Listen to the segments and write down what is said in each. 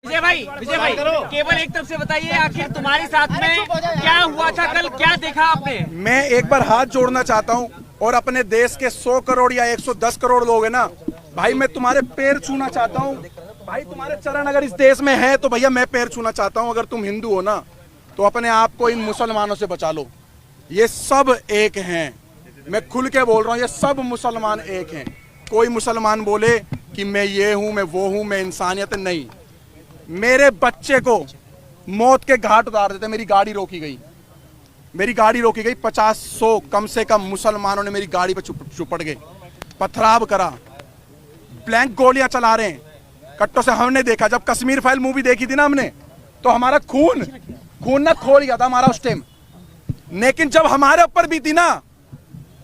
विजय भाई केवल एक तरफ से बताइए, आखिर तुम्हारे साथ में क्या हुआ था कल, क्या देखा आपने? मैं एक बार हाथ जोड़ना चाहता हूं और अपने देश के 100 करोड़ या 110 करोड़ लोग हैं ना भाई, मैं तुम्हारे पैर छूना चाहता हूं भाई। तुम्हारे चरण अगर इस देश में है तो भैया मैं पैर छूना चाहता हूं। अगर तुम हिंदू हो ना तो अपने आप को इन मुसलमानों से बचा लो। ये सब एक हैं, मैं खुल के बोल रहा हूं, ये सब मुसलमान एक हैं। कोई मुसलमान बोले कि मैं ये हूं, मैं वो हूं, मैं इंसानियत नहीं। मेरे बच्चे को मौत के घाट उतार देते, मेरी गाड़ी रोकी गई, मेरी गाड़ी रोकी गई। 50-100 कम से कम मुसलमानों ने मेरी गाड़ी पे चुपड़ गए, पथराव करा, ब्लैंक गोलियां चला रहे हैं कट्टों से। हमने देखा जब कश्मीर फाइल मूवी देखी थी ना हमने, तो हमारा खून ना खोल गया था हमारा उस टाइम। लेकिन जब हमारे ऊपर भी थी ना,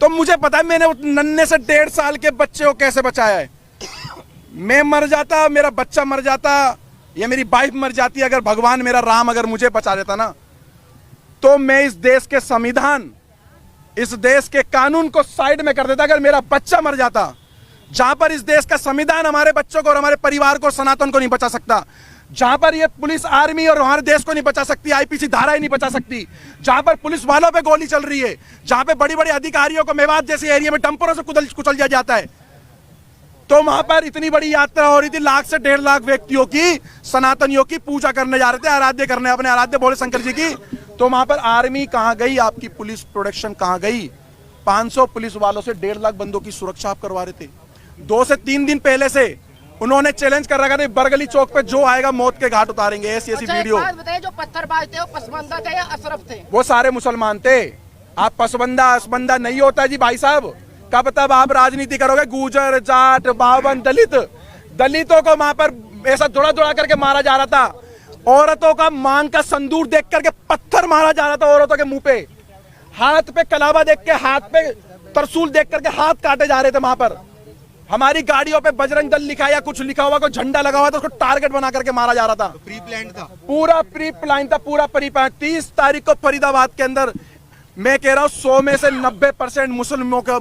तो मुझे पता है मैंने नन्हे से 1.5 साल के बच्चे को कैसे बचाया है। मैं मर जाता, मेरा बच्चा मर जाता, या मेरी वाइफ मर जाती, अगर भगवान मेरा राम अगर मुझे बचा देता ना, तो मैं इस देश के संविधान, इस देश के कानून को साइड में कर देता। अगर मेरा बच्चा मर जाता, जहां पर इस देश का संविधान हमारे बच्चों को और हमारे परिवार को, सनातन को नहीं बचा सकता, जहां पर ये पुलिस आर्मी और हमारे देश को नहीं बचा सकती, आईपीसी धारा ही नहीं बचा सकती, जहां पर पुलिस वालों पे गोली चल रही है, जहां पे बड़ी बड़ी अधिकारियों को मेवात जैसे एरिया में डंपरों से कुचल दिया जाता है, तो वहां पर इतनी बड़ी यात्रा हो रही थी, 1 से 1.5 लाख व्यक्तियों की, सनातनियों की पूजा करने जा रहे थे, आराध्य करने, अपने आराध्य भोले शंकर जी की। तो वहां पर आर्मी कहां गई, आपकी पुलिस प्रोटेक्शन कहां गई? 500 पुलिस वालों से 1.5 लाख बंदों की सुरक्षा आप करवा रहे थे। 2 से 3 दिन पहले से उन्होंने चैलेंज कर रखा था, बरगली चौक पे जो आएगा मौत के घाट उतारेंगे। ऐसी वीडियो। बताइए, जो पत्थरबाज थे वो पसबंदा थे या अशरफ थे? वो सारे मुसलमान थे। आप पसबंदा नहीं होता जी भाई साहब। कब तब आप राजनीति करोगे? गुजर, जाट, बावन, दलितों को वहां पर ऐसा दौड़ा करके मारा जा रहा था। औरतों का मांग का संदूर देख करके पत्थर मारा जा रहा था औरतों के मुंह पे। हाथ पे कलावा देख के, हाथ पे तरसूल देख करके हाथ काटे जा रहे थे वहां पर। हमारी गाड़ियों पे बजरंग दल लिखा या कुछ लिखा हुआ, कोई झंडा लगा हुआ था, उसको टारगेट बना करके मारा जा रहा था। प्री प्लान था, पूरा प्री प्लान था, पूरा प्री प्लान। 30 तारीख को फरीदाबाद के अंदर, मैं कह रहा हूं 100 में से 90%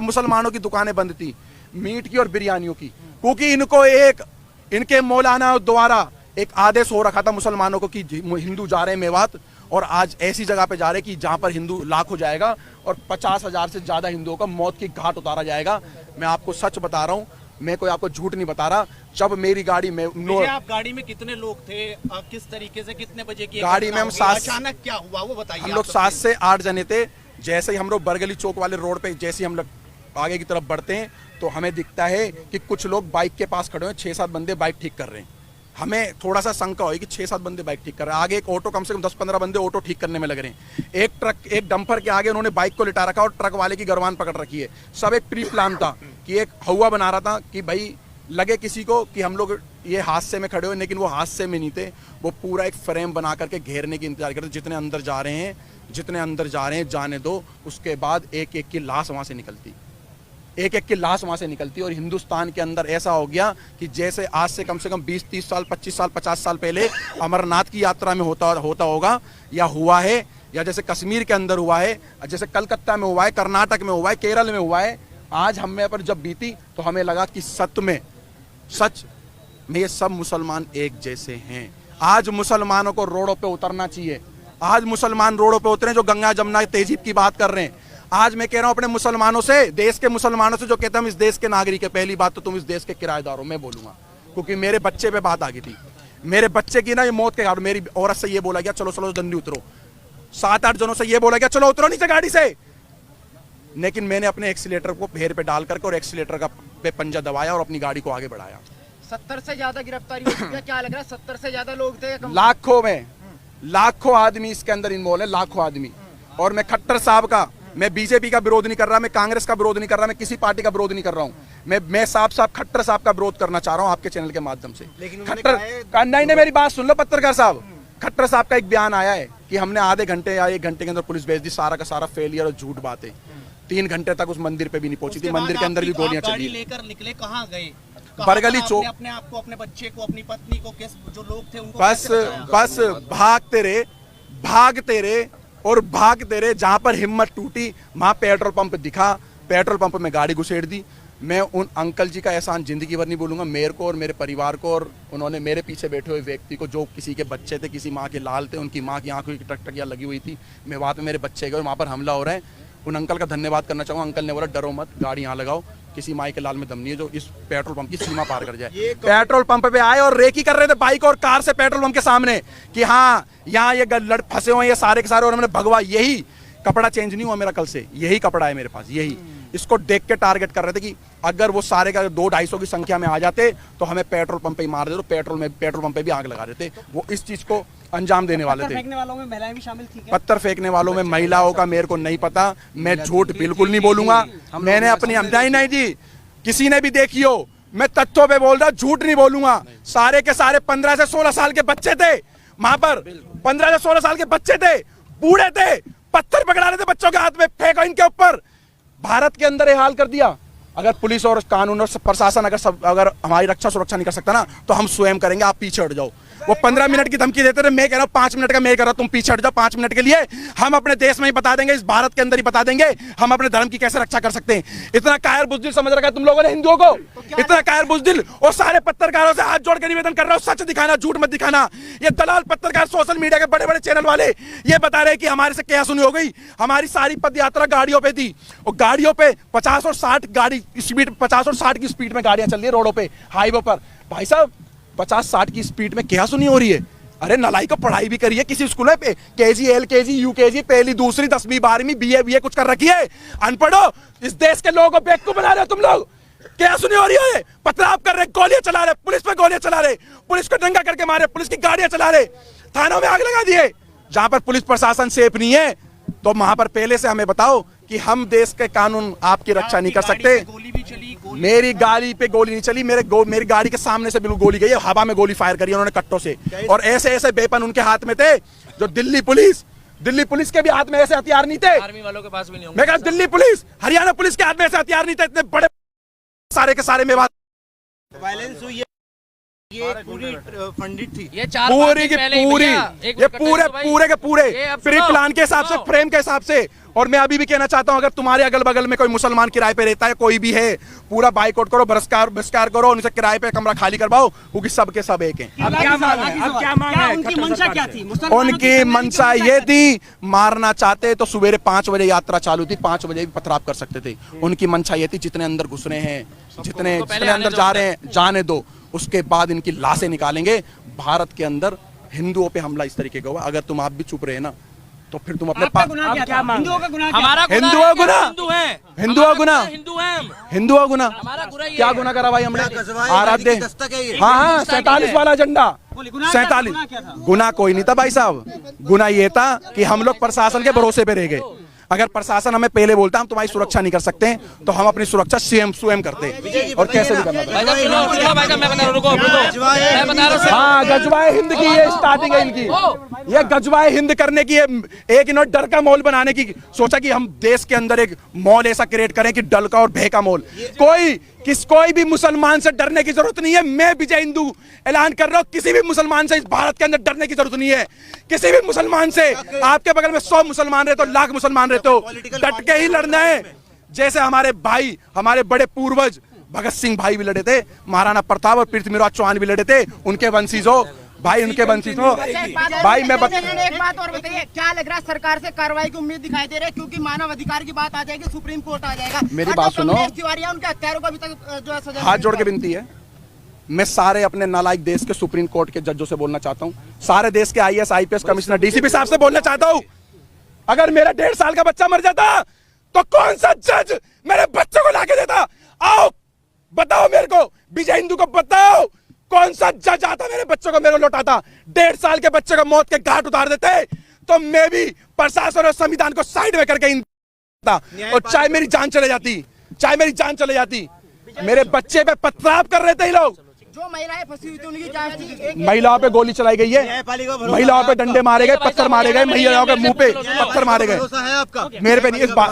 मुसलमानों की दुकानें बंद थी, मीट की और बिरयानियों की, क्योंकि इनको इनके मौलाना द्वारा एक आदेश हो रखा था मुसलमानों को कि हिंदू जा रहे हैं मेवात, और आज ऐसी जगह पे जा रहे हैं कि जहां पर हिंदू लाख हो जाएगा और 50,000 से ज्यादा हिंदुओं का मौत की घाट उतारा जाएगा। मैं आपको सच बता रहा हूं, मैं कोई आपको झूठ नहीं बता रहा। जब मेरी गाड़ी में आप गाड़ी में कितने लोग थे, किस तरीके से, कितने बजे की गाड़ी में हम अचानक क्या हुआ वो बताइए। हम लोग 7 से 8 जने थे। जैसे ही हम लोग बरगली चौक वाले रोड पे जैसे ही हम लोग आगे की तरफ बढ़ते हैं, तो हमें दिखता है कि कुछ लोग बाइक के पास खड़े हैं, 6-7 बंदे बाइक ठीक कर रहे हैं। हमें थोड़ा सा शंका हुई कि 6-7 बंदे बाइक ठीक कर रहे हैं। आगे एक ऑटो, कम से कम 10-15 बंदे ऑटो ठीक करने में लग रहे हैं। एक ट्रक, एक डंपर के आगे उन्होंने बाइक को लिटा रखा और ट्रक वाले की गरवान पकड़ रखी है। सब एक प्री प्लान था कि एक हवा बना रहा था कि भाई लगे किसी को कि हम लोग ये हादसे में खड़े हुए, लेकिन वो हादसे में नहीं थे। वो पूरा एक फ्रेम बना करके घेरने की इंतजार करते, जितने अंदर जा रहे हैं जाने दो। उसके बाद एक एक की लाश वहां से निकलती, और हिंदुस्तान के अंदर ऐसा हो गया कि जैसे आज से कम 20-30 साल, 25 साल, 50 साल पहले अमरनाथ की यात्रा में होता होगा या हुआ है, या जैसे कश्मीर के अंदर हुआ है, जैसे कलकत्ता में हुआ है, कर्नाटक में हुआ है, केरल में हुआ है। आज हमें पर जब बीती तो हमें लगा कि सच में ये सब मुसलमान एक जैसे हैं। आज मुसलमानों को रोडों पे उतरना चाहिए। आज मुसलमान रोडों पे उतरे जो गंगा जमुना तहजीब की बात कर रहे हैं। आज मैं कह रहा हूं अपने मुसलमानों से, देश के मुसलमानों से, जो कहते हैं हम इस देश के नागरिक है, पहली बात तो तुम इस देश के किराएदार हो, मैं बोलूंगा, क्योंकि मेरे बच्चे पे बात आ गई थी। मेरे बच्चे की ना ये मौत के घाट, मेरी औरत से ये बोला गया चलो जल्दी उतरो, 7-8 जनों से ये बोला गया चलो उतरो नीचे गाड़ी से, लेकिन मैंने अपने एक्सीलेटर को पैर पे डाल करके और एक्सीलेटर का पे पंजा दबाया और अपनी गाड़ी को आगे बढ़ाया। 70 से ज्यादा गिरफ्तारी हुई है, क्या लग रहा है? 70 से ज्यादा लोग थे, लाखों आदमी इसके अंदर इन्वॉल्व है, लाखों आदमी। और मैं खट्टर साहब का, मैं बीजेपी का विरोध नहीं कर रहा, मैं कांग्रेस का विरोध नहीं कर रहा, मैं किसी पार्टी का विरोध नहीं कर रहा हूं। मैं साफ खट्टर साहब का विरोध करना चाह रहा हूं आपके चैनल के माध्यम से। खट्टर नहीं, मेरी बात सुन लो पत्रकार साहब। खट्टर साहब का एक बयान आया है कि हमने आधे घंटे या 1 घंटे के अंदर पुलिस भेज दी, सारा का सारा फेलियर और झूठ बात है। 3 घंटे तक उस मंदिर पे भी नहीं पहुंची थी, मंदिर के अंदर भी गोलियां चली। लेकर निकले, कहां गए? बरगली चौक। अपने आप को, अपने बच्चे को, अपनी पत्नी को, जो लोग थे उनको बस भागते रहे। जहां पर हिम्मत टूटी वहां पेट्रोल पंप दिखा, पेट्रोल पंप में गाड़ी घुसेड़ दी। मैं उन अंकल जी का एहसान जिंदगी भर नहीं भूलूंगा, मेरे को और मेरे परिवार को, और उन्होंने मेरे पीछे बैठे हुए व्यक्ति को, जो किसी के बच्चे थे, किसी माँ के लाल थे, उनकी माँ की आंखों की टकटकियाँ लगी हुई थी, मैं वहाँ पे मेरे बच्चे गए, वहाँ पर हमला हो रहा है, उन अंकल का धन्यवाद करना चाहूँगा। अंकल ने बोला डरो मत, गाड़ी यहाँ लगाओ, किसी माई के लाल में दम नहीं है जो इस पेट्रोल पंप की सीमा पार कर जाए। पेट्रोल पंप पे आए और रेकी कर रहे थे बाइक और कार से पेट्रोल पंप के सामने कि हाँ यहाँ ये फंसे हुए ये सारे के सारे, और हमने भगवा, यही कपड़ा चेंज नहीं हुआ मेरा कल से, यही कपड़ा है मेरे पास, यही इसको देख के टारगेट कर रहे थे कि अगर वो सारे का 200-250 की संख्या में आ जाते तो हमें पेट्रोल पंप पे ही मार देते, तो पेट्रोल पंप पे भी आग लगा देते। वो इस चीज को अंजाम देने वाले थे। पत्थर फेंकने वालों में महिलाएं भी शामिल थी क्या? पत्थर फेंकने वालों में महिलाओं का मेरे को नहीं पता, मैं झूठ बिल्कुल नहीं बोलूंगा। मैंने अपनी नहीं जी, किसी ने भी देखी हो, मैं तथ्यों पे बोल रहा, झूठ नहीं बोलूंगा। सारे के सारे 15 से 16 साल के बच्चे थे वहां पर, 15 से 16 साल के बच्चे थे, बूढ़े थे, पत्थर पकड़ा रहे थे बच्चों के हाथ में, फेंको इनके ऊपर। भारत के अंदर ये हाल कर दिया। अगर पुलिस और कानून और प्रशासन अगर हमारी रक्षा सुरक्षा नहीं कर सकता ना, तो हम स्वयं करेंगे, आप पीछे हट जाओ। वो 15 मिनट की धमकी देते थे, मैं कह रहा हूँ 5 मिनट का मैं कह रहा हूँ, तुम पीछे हट जाओ 5 मिनट के लिए। हम अपने देश में ही बता देंगे, इस भारत के अंदर ही बता देंगे हम अपने धर्म की कैसे रक्षा कर सकते हैं। इतना कायर बुजदिल समझ रखा है तुम लोगों ने हिंदुओं को, इतना कायर बुजदिल। और सारे पत्रकारों से हाथ जोड़ के निवेदन कर रहा हूँ, सच दिखाना, झूठ मत दिखाना। ये दलाल पत्रकार, सोशल मीडिया के बड़े बड़े चैनल वाले ये बता रहे कि हमारे से क्या सुनी हो गई। हमारी सारी पद यात्रा गाड़ियों पे थी, और गाड़ियों पे 50 और 60 गाड़ी स्पीड, 50 और 60 की स्पीड में गाड़ियां चल रही है रोडों पे, हाईवे पर। भाई साहब 50-60 की स्पीड में क्या सुनी हो रही है? अरे नलाई को पढ़ाई भी करिए किसी स्कूल में, केजी, एलकेजी, यूकेजी, पहली, दूसरी, 10वीं, 12वीं, बीए कुछ कर रखी है। अनपढ़ो, इस देश के लोगों को बेवकूफ बना रहे हो तुम लोग। क्या सुनी हो रही है? पथराव कर रहे, गोलियां चला रहे, पुलिस पे गोलियां चला रहे, पुलिस को दंगा करके मारे, पुलिस की गाड़ियां चला रहे, थानों में आग लगा दिए। जहां पर पुलिस प्रशासन सेफ नहीं है, तो वहां पर पहले से हमें बताओ कि हम देश के कानून आपकी रक्षा नहीं कर सकते। मेरी गाड़ी पे गोली नहीं चली, मेरी गाड़ी के सामने से बिल्कुल गोली गई है, हवा में गोली फायर करी उन्होंने कट्टों से। और ऐसे ऐसे वेपन उनके हाथ में थे, जो दिल्ली पुलिस के भी हाथ में ऐसे हथियार नहीं थे, आर्मी वालों के पास भी नहीं होंगे। मैं कहा दिल्ली पुलिस, हरियाणा पुलिस के हाथ में ऐसे हथियार नहीं थे, इतने बड़े सारे के सारे में बात वायलेंस हुई है, ये पूरी फंडित थी, ये 4 पूरी की पूरी, ये पूरे के पूरे प्री प्लान के हिसाब से, फ्रेम के हिसाब से। और मैं अभी भी कहना चाहता हूं, अगर तुम्हारे अगल बगल में कोई मुसलमान किराए पे रहता है, कोई भी है, पूरा बाइकआउट करो, बहिष्कार करो, उनसे किराए पे कमरा खाली करवाओ, क्योंकि सबके सब एक हैं। अब क्या मांग है? उनकी मंशा क्या थी? उनकी मंशा ये थी, मारना चाहते तो सवेरे 5 बजे यात्रा चालू थी, 5 बजे भी पथराव कर सकते थे। उनकी मंशा ये थी, जितने अंदर घुस रहे हैं, जितने अंदर जा रहे हैं, जाने दो, उसके बाद इनकी लाशें निकालेंगे। भारत के अंदर हिंदुओं पे हमला इस तरीके का हुआ। अगर तुम आप भी चुप रहे ना, तो फिर तुम अपने क्या मांग? हिंदुओं का गुनाह, हमारा हिंदुओं गुना, हिंदुओं गुना, हिंदुओं गुना, क्या गुना करा भाई हमने? आराध्य, हाँ 47 वाला झंडा, 47 गुना कोई नहीं था भाई साहब। गुना ये था कि हम लोग प्रशासन के भरोसे पे रह गए। अगर प्रशासन हमें पहले बोलता हम तुम्हारी सुरक्षा नहीं कर सकते, तो हम अपनी सुरक्षा स्वयं करते, और कैसे भी करना। हाँ, गजवाए हिंद की ये स्टार्टिंग है इनकी, ये गजवाए हिंद करने की, एक इन्होंने डर का मॉल बनाने की सोचा कि हम देश के अंदर एक मॉल ऐसा क्रिएट करें कि डर का और भय का मॉल। कोई भी मुसलमान से डरने की जरूरत नहीं है। मैं विजय हिंदू ऐलान कर रहा हूँ, किसी भी मुसलमान से इस भारत के अंदर डरने की जरूरत नहीं है। किसी भी मुसलमान से, आपके बगल में 100 मुसलमान रहते हो, लाख मुसलमान रहते हो, डट के ही लड़ना है। जैसे हमारे भाई, हमारे बड़े पूर्वज भगत सिंह भाई भी लड़े थे, महाराणा प्रताप और पृथ्वीराज चौहान भी लड़े थे, उनके वंशीज हो भाई, उनके वंशीज हो भाई। मैं एक बात और बताइए, क्या लग रहा है सरकार से कार्रवाई की उम्मीद दिखाई दे रही है? क्योंकि मानव अधिकार की बात आ जाएगी, सुप्रीम कोर्ट आ जाएगा। मेरी बात सुनो, उनके हत्यारों को अभी तक जो है सजा, हाथ जोड़ के विनती है, मैं सारे अपने नालायक देश के सुप्रीम कोर्ट के जजों से बोलना चाहता हूँ, सारे देश के IAS IPS कमिश्नर DCP साहब से बोलना चाहता हूँ, अगर मेरा 1.5 साल का बच्चा मर जाता तो कौन सा जज मेरे बच्चे को लाके देता? आओ बताओ मेरे को, विजय हिंदू को बताओ, कौन सा जज आता मेरे बच्चों को मेरे को लौटाता? 1.5 साल के बच्चे को मौत के घाट उतार देते, तो मैं भी प्रशासन और संविधान को साइड में करके और चाहे मेरी जान चले जाती, मेरे बच्चे पे पथराव कर रहे थे ये लोग। जो महिलाएं फंसी हुई थी उनकी जांच, महिलाओं पे गोली चलाई गई है, महिलाओं पे डंडे मारे गए, पत्थर मारे गए, महिलाओं के मुंह पे पत्थर मारे गए। मेरे पे नहीं, इस बात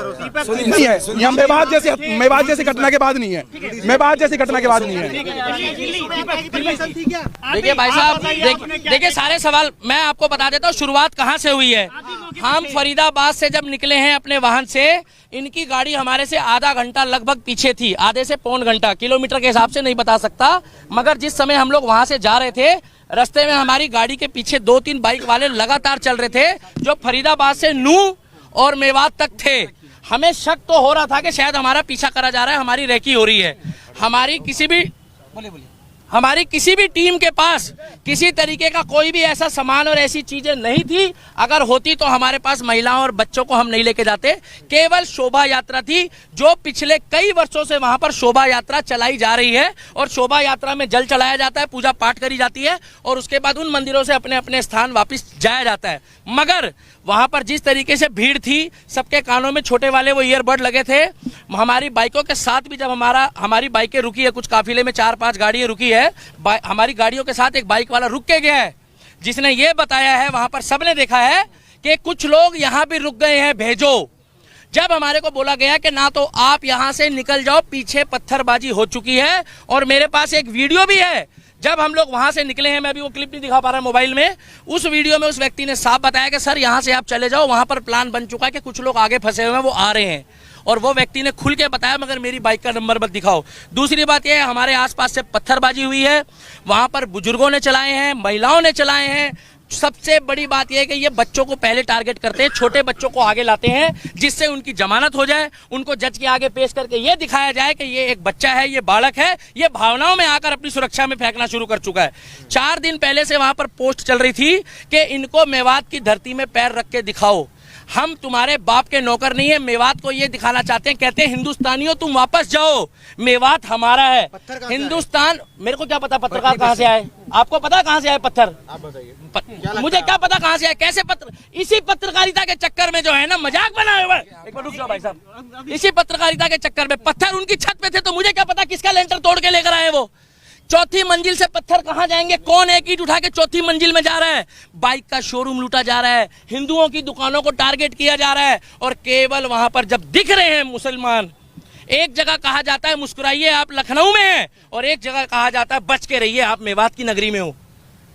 नहीं है, यह मेवात जैसी घटना के बाद नहीं है, मेवात जैसी घटना के बाद नहीं है। देखिए भाई साहब, देखिए सारे सवाल मैं आपको बता देता हूँ, शुरुआत कहाँ से हुई है। हम फरीदाबाद से जब निकले हैं अपने वाहन से, इनकी गाड़ी हमारे से आधा घंटा लगभग पीछे थी, आधे से पौन घंटा, किलोमीटर के हिसाब से नहीं बता सकता, मगर जिस समय हम लोग वहां से जा रहे थे, रास्ते में हमारी गाड़ी के पीछे 2-3 बाइक वाले लगातार चल रहे थे, जो फरीदाबाद से नूह और मेवात तक थे। हमें शक तो हो रहा था कि शायद हमारा पीछा करा जा रहा है, हमारी रेकी हो रही है। हमारी किसी भी टीम के पास किसी तरीके का कोई भी ऐसा सामान और ऐसी चीजें नहीं थी। अगर होती तो हमारे पास महिलाओं और बच्चों को हम नहीं लेके जाते। केवल शोभा यात्रा थी, जो पिछले कई वर्षों से वहां पर शोभा यात्रा चलाई जा रही है, और शोभा यात्रा में जल चढ़ाया जाता है, पूजा पाठ करी जाती है, और उसके बाद उन मंदिरों से अपने अपने स्थान वापस जाया जाता है। मगर वहां पर जिस तरीके से भीड़ थी, सबके कानों में छोटे वाले वो ईयरबड लगे थे। हमारी बाइकों के साथ भी जब हमारी बाइकें रुकी है, कुछ काफिले में 4-5 गाड़ियां रुकी है, हमारी गाड़ियों के साथ एक बाइक वाला रुक के गया है, जिसने ये बताया है, वहां पर सबने देखा है कि कुछ लोग यहाँ भी रुक गए हैं, भेजो। जब हमारे को बोला गया कि ना तो आप यहाँ से निकल जाओ, पीछे पत्थरबाजी हो चुकी है, और मेरे पास एक वीडियो भी है जब हम लोग वहां से निकले हैं, मैं अभी वो क्लिप नहीं दिखा पा रहा मोबाइल में। उस वीडियो में उस व्यक्ति ने साफ बताया कि सर यहाँ से आप चले जाओ, वहां पर प्लान बन चुका है कि कुछ लोग आगे फंसे हुए हैं, वो आ रहे हैं, और वो व्यक्ति ने खुल के बताया, मगर मेरी बाइक का नंबर मत दिखाओ। दूसरी बात यह है, हमारे आसपास से पत्थरबाजी हुई है, वहां पर बुजुर्गों ने चलाए हैं, महिलाओं ने चलाए हैं। सबसे बड़ी बात यह है कि ये बच्चों को पहले टारगेट करते हैं, छोटे बच्चों को आगे लाते हैं, जिससे उनकी जमानत हो जाए, उनको जज के आगे पेश करके ये दिखाया जाए कि ये एक बच्चा है, ये बालक है, ये भावनाओं में आकर अपनी सुरक्षा में फेंकना शुरू कर चुका है। 4 दिन पहले से वहां पर पोस्ट चल रही थी कि इनको मेवात की धरती में पैर रख के दिखाओ, हम तुम्हारे बाप के नौकर नहीं है। मेवात को ये दिखाना चाहते हैं, कहते हैं हिंदुस्तानियों तुम वापस जाओ, मेवात हमारा है। हिंदुस्तान, मेरे को क्या पता पत्रकार कहाँ से आए, आपको पता कहाँ से आए पत्थर? आप बताइए। मुझे क्या पता कहाँ से आए, कैसे पत्र, इसी पत्रकारिता के चक्कर में जो है ना मजाक बनाए हुए, एक मिनट रुक जाओ भाई साहब, इसी पत्रकारिता के चक्कर में पत्थर उनकी छत पे थे, तो मुझे क्या पता किसका लेंटर तोड़ के लेकर आए वो। 4थी मंजिल से पत्थर कहां जाएंगे, कौन एक ईंट उठा के 4थी मंजिल में जा रहा है? बाइक का शोरूम लूटा जा रहा है, हिंदुओं की दुकानों को टारगेट किया जा रहा है, और केवल वहां पर जब दिख रहे हैं मुसलमान, एक जगह कहा जाता है मुस्कुराइए आप लखनऊ में हैं, और एक जगह कहा जाता है बच के रहिए आप मेवात की नगरी में हो।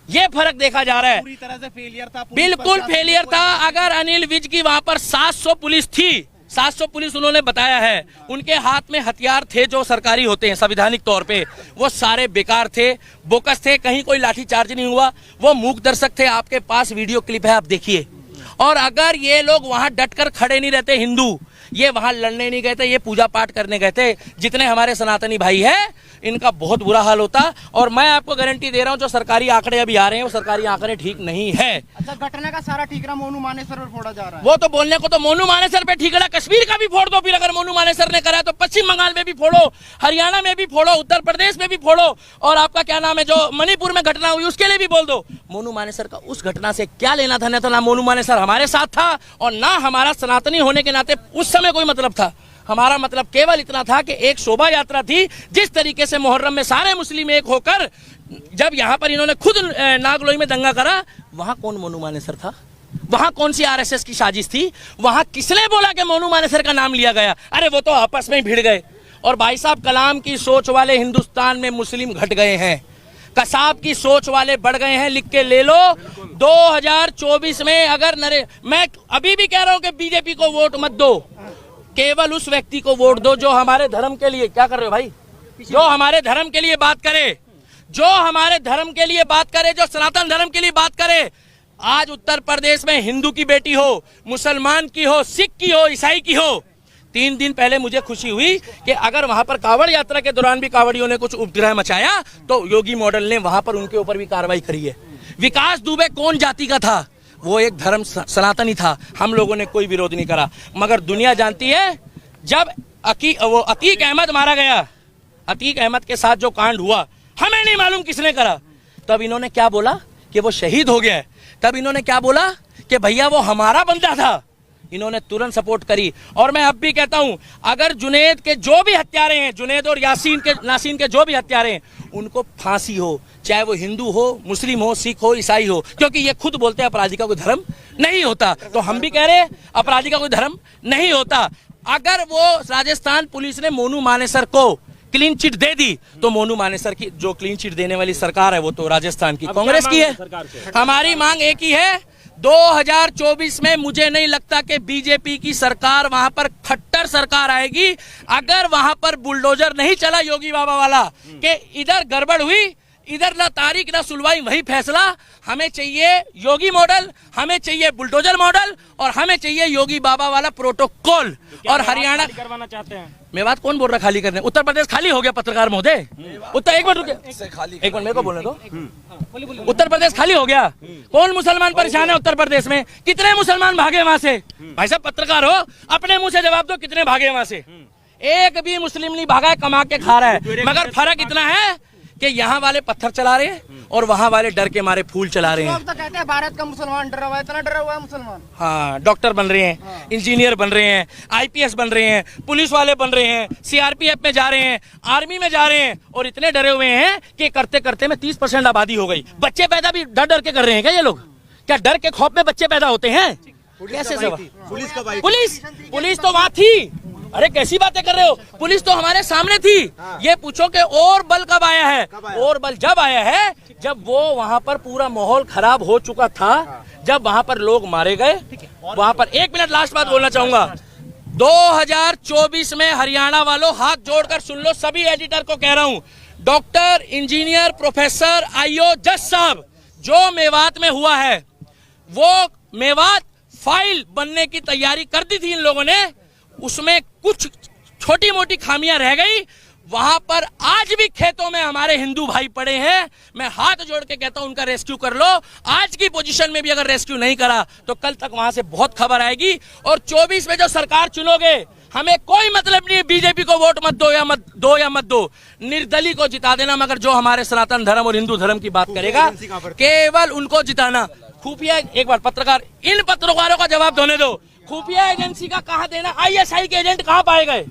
ये फर्क देखा जा रहा है। पूरी तरह से फेलियर था, बिल्कुल फेलियर था। अगर अनिल विज की वहां पर 700 पुलिस थी, 700 पुलिस उन्होंने बताया है, उनके हाथ में हथियार थे जो सरकारी होते हैं संवैधानिक तौर पे, वो सारे बेकार थे, बोकस थे, कहीं कोई लाठी चार्ज नहीं हुआ, वो मूक दर्शक थे। आपके पास वीडियो क्लिप है, आप देखिए। और अगर ये लोग वहां डटकर खड़े नहीं रहते, हिंदू ये वहां लड़ने नहीं गए थे, ये पूजा पाठ करने गए थे, जितने हमारे सनातनी भाई हैं इनका बहुत बुरा हाल होता। और मैं आपको गारंटी दे रहा हूं, जो सरकारी आंकड़े अभी आ रहे हैं वो सरकारी आंकड़े ठीक नहीं है। अच्छा, घटना का सारा ठीकरा मोनू मानेसर पर फोड़ा जा रहा है। वो तो बोलने को तो मोनू मानेसर पे ठीकरा कश्मीर का भी फोड़ दो, फिर अगर मोनू मानेसर ने करा है तो पश्चिम बंगाल में भी फोड़ो, हरियाणा में भी फोड़ो, उत्तर प्रदेश में भी फोड़ो, और आपका क्या नाम है जो मणिपुर में घटना हुई उसके लिए भी बोल दो। मोनू मानेसर का उस घटना से क्या लेना था? ना मोनू मानेसर हमारे साथ था, और ना हमारा सनातनी होने के नाते उस समय कोई मतलब था। हमारा मतलब केवल इतना था कि एक शोभा यात्रा थी, जिस तरीके से मुहर्रम में सारे मुस्लिम एक होकर, जब यहाँ पर इन्होंने खुद नागलोई में दंगा करा, वहां कौन मोनू मानेसर था? वहां कौन सी आरएसएस की साजिश थी? वहां किसने बोला कि मोनू मानेसर का नाम लिया गया? अरे वो तो आपस में ही भिड़ गए। और भाई साहब, कलाम की सोच वाले हिंदुस्तान में मुस्लिम घट गए हैं, कसाब की सोच वाले बढ़ गए हैं। लिख के ले लो, 2024 में अगर मैं अभी भी कह रहा हूं कि बीजेपी को वोट मत दो, केवल उस व्यक्ति को वोट दो जो हमारे धर्म के लिए, क्या कर रहे हो भाई, जो हमारे धर्म के लिए बात करे, जो हमारे धर्म के लिए बात करे, जो सनातन धर्म के लिए बात करे। आज उत्तर प्रदेश में हिंदू की बेटी हो, मुसलमान की हो, सिख की हो, ईसाई की हो, 3 दिन पहले मुझे खुशी हुई कि अगर वहां पर कांवड़ यात्रा के दौरान भी कांवड़ियों ने कुछ उपद्रव मचाया तो योगी मॉडल ने वहां पर उनके ऊपर भी कार्रवाई करी है। विकास दुबे कौन जाति का था? वो एक धर्म सनातनी था, हम लोगों ने कोई विरोध नहीं करा। मगर दुनिया जानती है, जब अतीक अहमद मारा गया, अतीक अहमद के साथ जो कांड हुआ, हमें नहीं मालूम किसने करा, तब इन्होंने क्या बोला कि वो शहीद हो गया है। तब इन्होंने क्या बोला कि भैया वो हमारा बंदा था। इन्होंने तुरंत सपोर्ट करी। और मैं अब भी कहता हूं, अगर जुनैद के जो भी हत्यारे हैं, जुनैद और नासीन के जो भी हत्यारे हैं, उनको फांसी हो, चाहे वो हिंदू हो, मुस्लिम हो, सिख हो, ईसाई हो, क्योंकि ये खुद बोलते हैं अपराधी का कोई धर्म नहीं होता। तो हम भी कह रहे हैं अपराधी का कोई धर्म नहीं होता। अगर वो राजस्थान पुलिस ने मोनू मानेसर को क्लीन चिट दे दी, तो मोनू मानेसर की जो क्लीन चिट देने वाली सरकार है वो तो राजस्थान की कांग्रेस की है। हमारी मांग एक ही है, 2024 में मुझे नहीं लगता कि बीजेपी की सरकार वहां पर खट्टर सरकार आएगी। अगर वहां पर बुलडोजर नहीं चला योगी बाबा वाला कि इधर गड़बड़ हुई, इधर ना तारीख ना सुनवाई, वही फैसला। हमें चाहिए योगी मॉडल, हमें चाहिए बुलडोजर मॉडल, और हमें चाहिए योगी बाबा वाला प्रोटोकॉल। और हरियाणा करवाना चाहते हैं। मेवात कौन बोल रहा खाली करने? उत्तर प्रदेश खाली हो गया पत्रकार महोदय। उत्तर एक मिनट रुकिए, एक मिनट मेरे को बोलने दो। उत्तर प्रदेश खाली हो गया। कौन मुसलमान परेशान है उत्तर प्रदेश में? कितने मुसलमान भागे वहां से? भाई साहब पत्रकार हो, अपने मुंह से जवाब दो, कितने भागे वहां से? एक भी मुस्लिम नहीं भागा है, कमा के खा रहा है। मगर फर्क इतना है कि यहाँ वाले पत्थर चला रहे हैं और वहाँ वाले डर के मारे फूल चला रहे हैं। लोग तो कहते हैं भारत का मुसलमान डरा हुआ है, इतना डरा हुआ है मुसलमान। हाँ, डॉक्टर बन रहे हैं, इंजीनियर बन रहे हैं, आईपीएस बन रहे हैं, पुलिस वाले बन रहे हैं, सीआरपीएफ में जा रहे हैं, आर्मी में जा रहे हैं, और इतने डरे हुए हैं कि करते करते में 30% आबादी हो गई। बच्चे पैदा भी डर डर के कर रहे हैं क्या ये लोग? क्या डर के खौफ में बच्चे पैदा होते हैं? कैसे पुलिस तो वहां थी। अरे कैसी बातें कर रहे हो? पुलिस तो हमारे सामने थी। ये पूछो कि और बल कब आया है? और बल जब आया है जब वो वहां पर पूरा माहौल खराब हो चुका था, जब वहां पर लोग मारे गए। वहां पर एक मिनट लास्ट बात बोलना चाहूंगा। 2024 में हरियाणा वालों हाथ जोड़कर सुन लो, सभी एडिटर को कह रहा हूं, डॉक्टर, इंजीनियर, प्रोफेसर, आईओ, जज साहब, जो मेवात में हुआ है वो मेवात फाइल बनने की तैयारी कर दी थी इन लोगों ने, उसमें कुछ छोटी मोटी खामियां रह गई। वहां पर आज भी खेतों में हमारे हिंदू भाई पड़े हैं। मैं हाथ जोड़ के कहता हूं उनका रेस्क्यू कर लो। आज की पोजीशन में भी अगर रेस्क्यू नहीं करा तो कल तक वहां से बहुत खबर आएगी। और 24 में जो सरकार चुनोगे, हमें कोई मतलब नहीं है बीजेपी को वोट मत दो। निर्दलीय को जिता देना, मगर जो हमारे सनातन धर्म और हिंदू धर्म की बात करेगा केवल उनको जिताना। खुफिया, एक बार पत्रकार, इन पत्रकारों का जवाब देने दो। खुफिया एजेंसी का कहां देना? आईएसआई के एजेंट कहां पाए गए?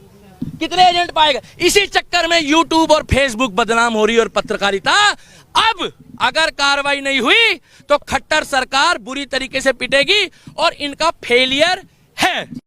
कितने एजेंट पाए गए? इसी चक्कर में यूट्यूब और फेसबुक बदनाम हो रही है और पत्रकारिता। अब अगर कार्रवाई नहीं हुई तो खट्टर सरकार बुरी तरीके से पिटेगी और इनका फेलियर है।